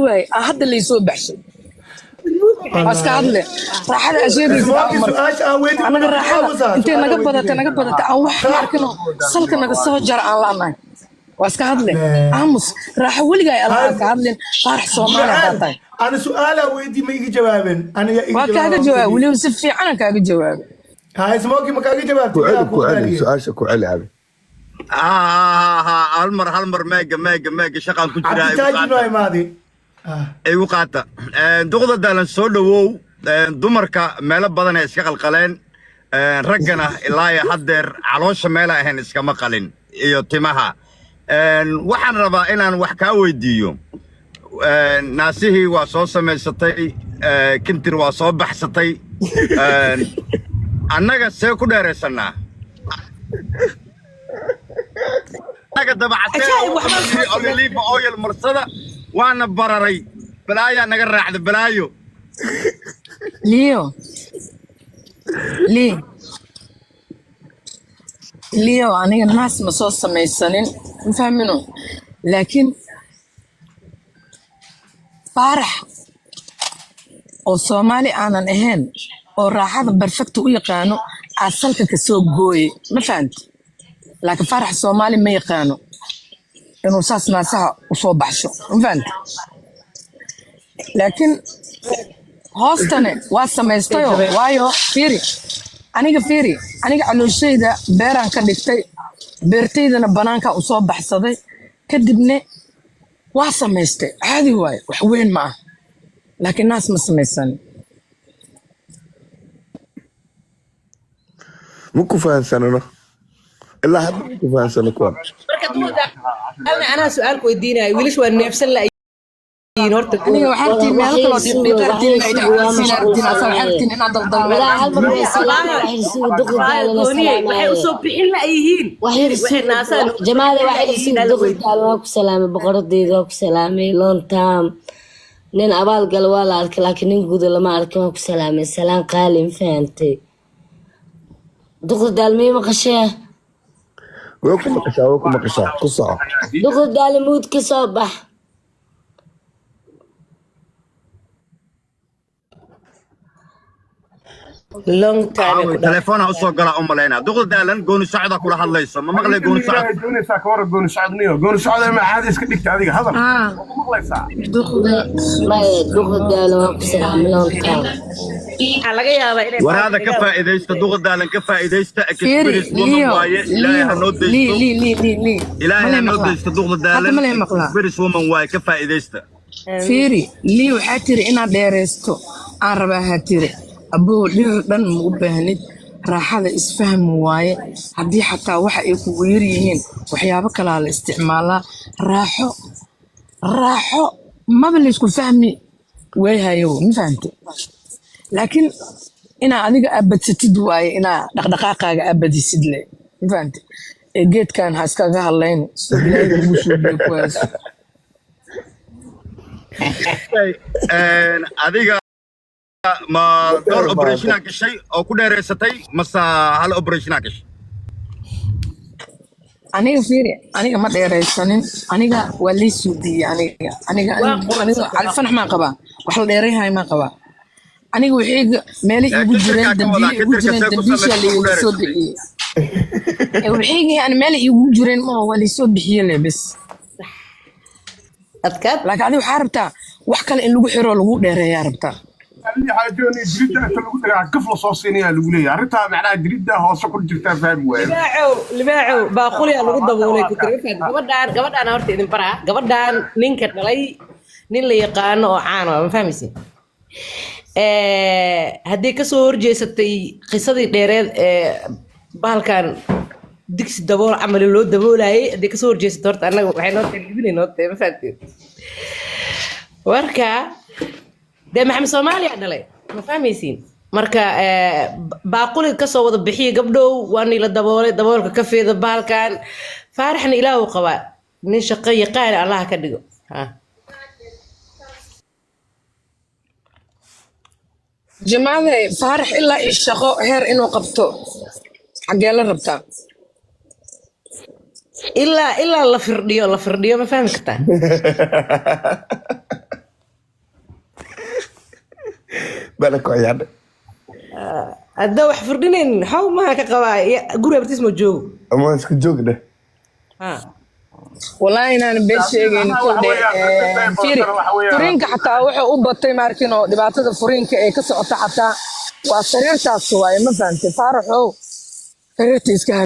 واي هذا اللي يسوي بحشي اسكاد له راحه اشيدي انا راحه انت نقبضت او wax markano salka naga soo jar aan laanahay واسكاد له امس راح ولقى الله كادلين فرح صومالي قاطاي انا سؤاله ويدي ما يجي جوابين انا يجي جواب جواب ولو سفي انا كاجي جواب هاي سموكي ما كاجي جواب كوعلي سؤال شكو علي هذا هالمر ميجا شقان ku jiraa taajinay maadi ay u qaata duqda dalan soo dhawow dumarka meelo badan ay iska qalqaleen raggana ilaa hadeer caloosha meel ahayn iska maqalin iyo timaha waxaan rabaa inaan wax ka weydiiyo naasihii waa soo sameysatay kintir waa soo baxsatay annaga see ku dheereysanaa naga dabacatay olive oil marsada waana bararay balaayaa naga raacda balaayo ليو aniga naas ma soo samaysanin ma fahmino laakiin farax oo Soomaali aanan ahayn oo raaxada perfect u yaqaano asalka ka soo gooyay ma fahanti laakiin farax Soomaali ma yaqaano inuu saas naasaha u soo baxsho ma fahanti laakiin hoostane waa samaystayo waayo fiiri aniga calooshayda beeraan ka dhigtay beertaydana banaanka u soo baxsaday kadibna waa samaystay caadi waaye wax weyn ma ah laakiin naas ma samaysan muku fahansanano ilaa hadda muku fahansano kuwan أنا سؤالك ودينا ويلش والنفس اللي horta aniga waxaan meel kale dhiiqartiin ay dhacaysiin asal xartin in adal dal لا هل مرة يسلام يحسوا دخل دالنا waxay u soo bixin la yihiin waxay naasaan jamaada waxay isuu dkhul daalna ku salaamay boqoradeeda ku salaamay long time nin abaal gal waa la arkay laakiin nin guud lama arkin ku salaamay salaan qaalin faantay dkhul daalmay ma qashay وكم مقشا قصة dkhul daal mood ka soo bax long time telefoon ha soo gala umaleena duqda dalan gooni socda kula hadlayso ma maqlay gooni socda doonaysa ka war gooni socodniyo gooni socda ma caadi iska dhigta adiga hadal maqlaysa ما dkhul daal waa ku salaamay long time laga yaabaa inay waraada ka faa'iideysta duqda dalan ka faa'iideysta experience woman waaye ilaahay ha noo deysto ilaahay ha noo deysto duqda dalan experience woman waaye ka faa'iideysta fiiri lii waxaa tiri inaad dheereysto aan rabaa ha tiri abuu dhir dhan ma u baahnid raaxada isfahmi waaye haddii xataa waxa ay kugu yar yihiin waxyaabo kalaa la isticmaalaa raaxo maba laysku fahmi weehayo ma fahamte laakiin inaa adiga abadsatid waaye inaa dhaqdhaqaaqaaga abadisid le ma fahamte ee geedkan ha iskaga hadlayn soo bilaaga ugu suubiyo kuwaas adiga ma door operation gashay oo ku dheereysatay masa hal operation gashay aniga fiiri aniga ma dheereysanin aniga waa lii suudiyey aniga alfanax maa qabaa wax la dheerayhay maa qabaa aniga wixii meelay igu jireen dambiisha liigu soo bixiyey wixii aan meelay igu jireen ma waa lii soo bixiyey le bas adkaad laakiin adiga waxaa rabtaa wax kale in lagu xiro lagu dheereeyaa rabtaa اللي حاجوني جريدة تلقوا لها قفل صوصينية الأولية عرفتها معناها جريدة هو شكل جرتها فاهم وين libaacow baaquli aa lagu daboolay ku tirafad gabadhaan horta idin baraa gabadhaan ninka dhalay nin la yaqaano oo caan ah ma fahmaysin haddii kasoo horjeesatay qisadii dheereed bahalkan digsi dabool camal loo daboolayay haddii kasoo horjeesatay horta annaga waxay noo talibinay noo ma fahamteen warka ده محمد سومالي عدلي ما فاهميسين مركا باقولي كسو وضع بحيه قبله واني لدبولي كفي ذبال كان فارحني إله وقواء من شقية قائل الله كدقو ها جماعة فارح إلا الشقاء هير إنو قبطو حق يلا ربطا إلا الله فرديو ما فاهم كتا بالك ويانا هذا wax firdhinayn xaw ma ka qabaa guriga bartiis ma joogo أما اسكت جوجنا ha والله inaan been sheegayn fiiri furiinka xataa wuxuu u batay markin oo dhibaatada furiinka ee ka socota xataa waa sariirtaas waaye ma fahamtay faaraxow sariirta iska